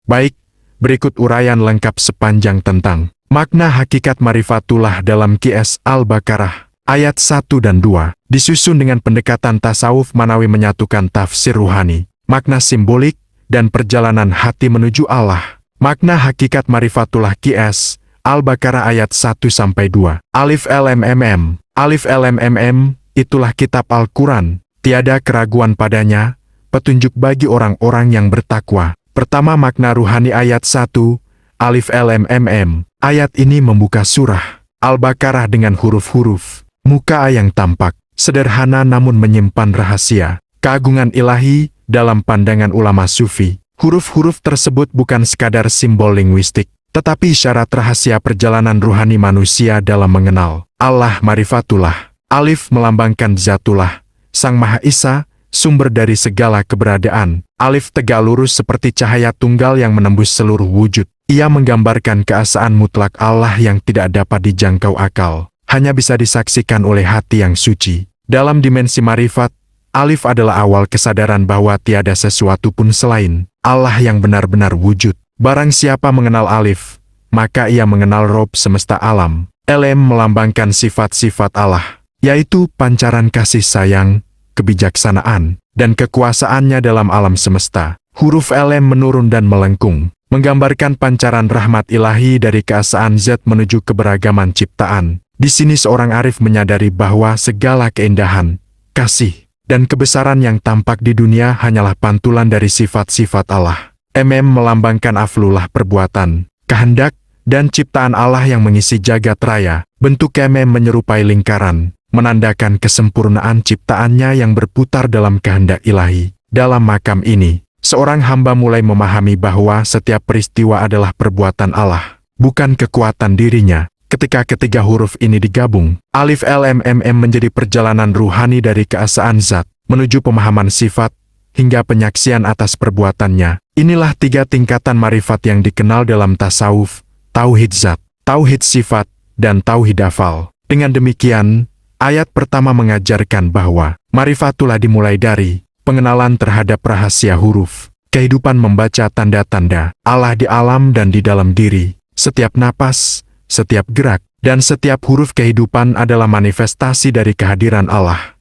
Baik, berikut uraian lengkap sepanjang tentang makna hakikat marifatullah dalam QS Al-Baqarah, ayat 1 dan 2, disusun dengan pendekatan tasawuf manawi menyatukan tafsir ruhani, makna simbolik, dan perjalanan hati menuju Allah. Makna hakikat marifatullah QS Al-Baqarah ayat 1-2. Alif LMMM. Alif LMMM, itulah kitab Al-Quran, tiada keraguan padanya, petunjuk bagi orang-orang yang bertakwa. Pertama makna ruhani ayat 1, Alif LMMM. Ayat ini membuka surah Al-Baqarah dengan huruf-huruf muka yang tampak, sederhana namun menyimpan rahasia, keagungan ilahi dalam pandangan ulama sufi. Huruf-huruf tersebut bukan sekadar simbol linguistik, tetapi syarat rahasia perjalanan ruhani manusia dalam mengenal Allah marifatullah. Alif melambangkan Zatullah, Sang Maha Esa, sumber dari segala keberadaan. Alif tegak lurus seperti cahaya tunggal yang menembus seluruh wujud. Ia menggambarkan keesaan mutlak Allah yang tidak dapat dijangkau akal, hanya bisa disaksikan oleh hati yang suci. Dalam dimensi marifat, Alif adalah awal kesadaran bahwa tiada sesuatu pun selain Allah yang benar-benar wujud. Barang siapa mengenal Alif, maka ia mengenal Rob semesta alam. LM melambangkan sifat-sifat Allah, yaitu pancaran kasih sayang, kebijaksanaan, dan kekuasaannya dalam alam semesta. Huruf LM menurun dan melengkung, menggambarkan pancaran rahmat ilahi dari keesaan zat menuju keberagaman ciptaan. Di sini seorang arif menyadari bahwa segala keindahan, kasih, dan kebesaran yang tampak di dunia hanyalah pantulan dari sifat-sifat Allah. MM melambangkan aflullah perbuatan, kehendak, dan ciptaan Allah yang mengisi jagat raya. Bentuk MM menyerupai lingkaran, menandakan kesempurnaan ciptaannya yang berputar dalam kehendak ilahi. Dalam makam ini, seorang hamba mulai memahami bahwa setiap peristiwa adalah perbuatan Allah, bukan kekuatan dirinya. Ketika ketiga huruf ini digabung, Alif LMMM menjadi perjalanan ruhani dari keesaan zat, menuju pemahaman sifat, hingga penyaksian atas perbuatannya. Inilah tiga tingkatan marifat yang dikenal dalam tasawuf, tauhid zat, tauhid sifat, dan tauhid afal. Dengan demikian, ayat pertama mengajarkan bahwa marifatullah dimulai dari pengenalan terhadap rahasia huruf, kehidupan membaca tanda-tanda Allah di alam dan di dalam diri. Setiap napas, setiap gerak, dan setiap huruf kehidupan adalah manifestasi dari kehadiran Allah.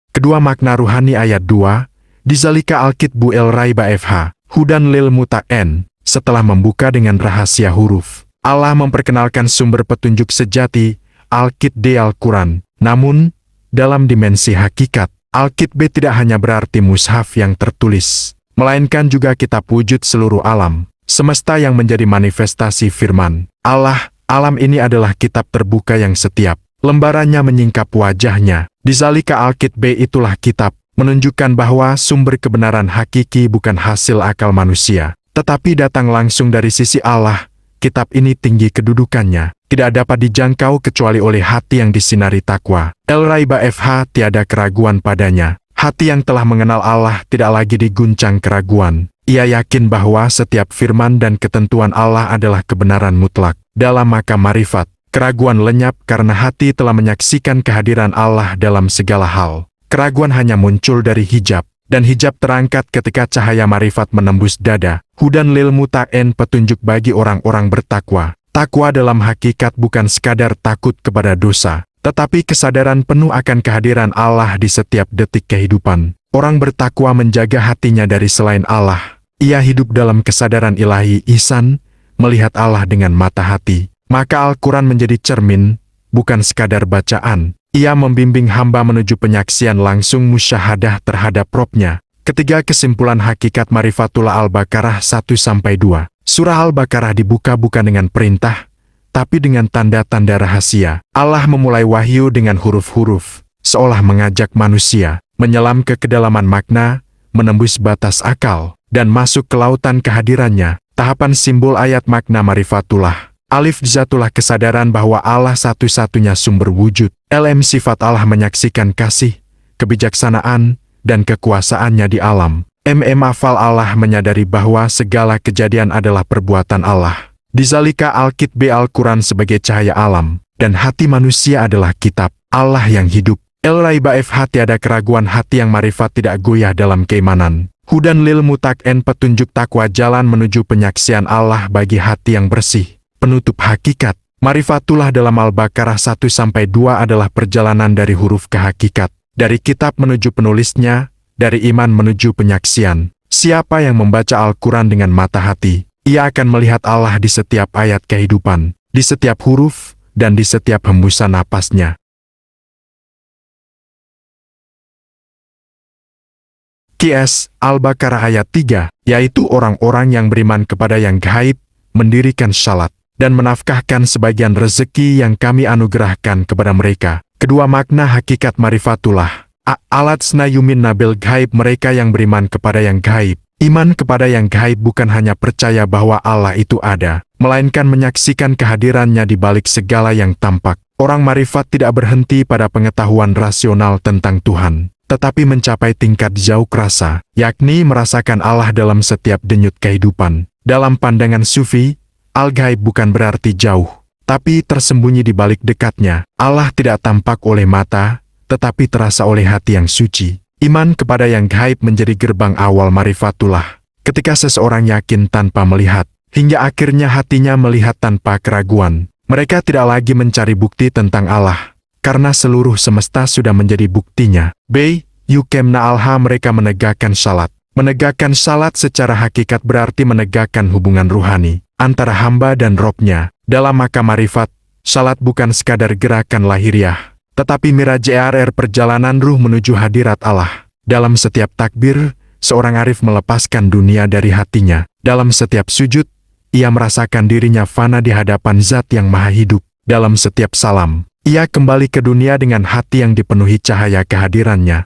Kedua makna ruhani ayat 2, dizalika Al-Kitbu El-Raiba FH, Hudan Lil Muta'en. Setelah membuka dengan rahasia huruf, Allah memperkenalkan sumber petunjuk sejati, Al-Kitb Al-Quran. Namun, dalam dimensi hakikat, Al-Kitb tidak hanya berarti mushaf yang tertulis, melainkan juga kitab wujud seluruh alam semesta yang menjadi manifestasi firman Allah. Alam ini adalah kitab terbuka yang setiap lembarannya menyingkap wajahnya. Dizalika Al-Kitb itulah kitab, menunjukkan bahwa sumber kebenaran hakiki bukan hasil akal manusia, tetapi datang langsung dari sisi Allah. Kitab ini tinggi kedudukannya, tidak dapat dijangkau kecuali oleh hati yang disinari takwa. El-Raiba FH, tiada keraguan padanya. Hati yang telah mengenal Allah tidak lagi diguncang keraguan. Ia yakin bahwa setiap firman dan ketentuan Allah adalah kebenaran mutlak. Dalam makam marifat, keraguan lenyap karena hati telah menyaksikan kehadiran Allah dalam segala hal. Keraguan hanya muncul dari hijab, dan hijab terangkat ketika cahaya marifat menembus dada. Hudan lil muta'en, petunjuk bagi orang-orang bertakwa. Takwa dalam hakikat bukan sekadar takut kepada dosa, tetapi kesadaran penuh akan kehadiran Allah di setiap detik kehidupan. Orang bertakwa menjaga hatinya dari selain Allah. Ia hidup dalam kesadaran ilahi ihsan, melihat Allah dengan mata hati. Maka Al-Quran menjadi cermin, bukan sekadar bacaan. Ia membimbing hamba menuju penyaksian langsung musyahadah terhadap Robnya. Ketiga kesimpulan hakikat marifatullah Al-Baqarah 1-2. Surah Al-Baqarah dibuka bukan dengan perintah, tapi dengan tanda-tanda rahasia. Allah memulai wahyu dengan huruf-huruf, seolah mengajak manusia menyelam ke kedalaman makna, menembus batas akal, dan masuk ke lautan kehadirannya. Tahapan simbol ayat makna marifatullah. Alif Zatullah, kesadaran bahwa Allah satu-satunya sumber wujud. LM sifat Allah, menyaksikan kasih, kebijaksanaan, dan kekuasaannya di alam. MM afal Allah, menyadari bahwa segala kejadian adalah perbuatan Allah. Dizalika Al-Kitb Al-Quran sebagai cahaya alam, dan hati manusia adalah kitab Allah yang hidup. El-Raiba FH, tiada keraguan hati yang marifat tidak goyah dalam keimanan. Hudan lil mutak'en petunjuk takwa jalan menuju penyaksian Allah bagi hati yang bersih. Penutup hakikat. Marifatullah dalam Al-Baqarah 1-2 adalah perjalanan dari huruf ke hakikat. Dari kitab menuju penulisnya, dari iman menuju penyaksian. Siapa yang membaca Al-Quran dengan mata hati, ia akan melihat Allah di setiap ayat kehidupan, di setiap huruf, dan di setiap hembusan napasnya. QS Al-Baqarah ayat 3, yaitu orang-orang yang beriman kepada yang gaib, mendirikan salat, dan menafkahkan sebagian rezeki yang kami anugerahkan kepada mereka. Kedua makna hakikat marifatullah. Alat snayumin nabil gaib mereka yang beriman kepada yang gaib. Iman kepada yang gaib bukan hanya percaya bahwa Allah itu ada, melainkan menyaksikan kehadirannya di balik segala yang tampak. Orang marifat tidak berhenti pada pengetahuan rasional tentang Tuhan, tetapi mencapai tingkat jauh rasa, yakni merasakan Allah dalam setiap denyut kehidupan. Dalam pandangan Sufi, al-gaib bukan berarti jauh, tapi tersembunyi di balik dekatnya. Allah tidak tampak oleh mata, tetapi terasa oleh hati yang suci. Iman kepada yang gaib menjadi gerbang awal marifatullah. Ketika seseorang yakin tanpa melihat, hingga akhirnya hatinya melihat tanpa keraguan, mereka tidak lagi mencari bukti tentang Allah, karena seluruh semesta sudah menjadi buktinya. Yukemna alha mereka menegakkan salat. Menegakkan salat secara hakikat berarti menegakkan hubungan ruhani antara hamba dan Robnya. Dalam makam marifat, salat bukan sekadar gerakan lahiriah, tetapi miraj perjalanan ruh menuju hadirat Allah. Dalam setiap takbir, seorang arif melepaskan dunia dari hatinya. Dalam setiap sujud, ia merasakan dirinya fana di hadapan Zat yang Maha Hidup. Dalam setiap salam, ia kembali ke dunia dengan hati yang dipenuhi cahaya kehadirannya.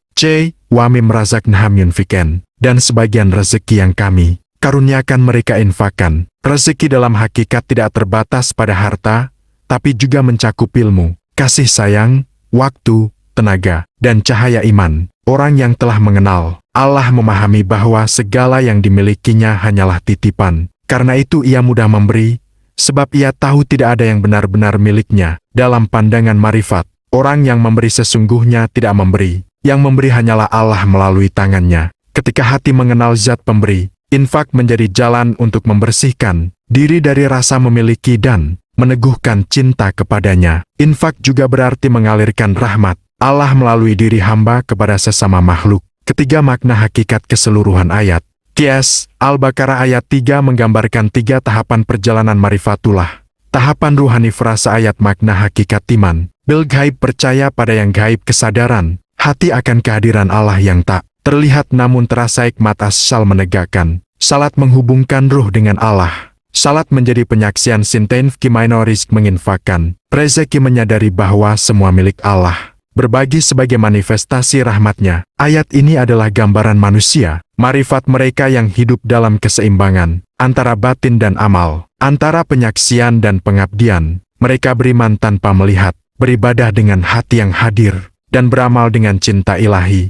Wamim razaqnahum yunfiqun, dan sebagian rezeki yang kami karuniakan mereka infakkan. Rezeki dalam hakikat tidak terbatas pada harta, tapi juga mencakup ilmu, kasih sayang, waktu, tenaga, dan cahaya iman. Orang yang telah mengenal Allah memahami bahwa segala yang dimilikinya hanyalah titipan. Karena itu ia mudah memberi, sebab ia tahu tidak ada yang benar-benar miliknya. Dalam pandangan marifat, orang yang memberi sesungguhnya tidak memberi. Yang memberi hanyalah Allah melalui tangannya. Ketika hati mengenal Zat pemberi, infak menjadi jalan untuk membersihkan diri dari rasa memiliki dan meneguhkan cinta kepadanya. Infak juga berarti mengalirkan rahmat Allah melalui diri hamba kepada sesama makhluk. Ketiga makna hakikat keseluruhan ayat. QS Al-Baqarah ayat 3 menggambarkan 3 tahapan perjalanan marifatullah. Tahapan ruhani frasa ayat makna hakikat iman. Bil gaib percaya pada yang gaib kesadaran. Hati akan kehadiran Allah yang tak terlihat namun terasa hikmat asal menegakkan. Salat menghubungkan ruh dengan Allah. Salat menjadi penyaksian sintenf kimainoris menginfakkan. Rezeki menyadari bahwa semua milik Allah. Berbagi sebagai manifestasi rahmatnya. Ayat ini adalah gambaran manusia. Marifat mereka yang hidup dalam keseimbangan. Antara batin dan amal. Antara penyaksian dan pengabdian. Mereka beriman tanpa melihat. Beribadah dengan hati yang hadir. Dan beramal dengan cinta ilahi.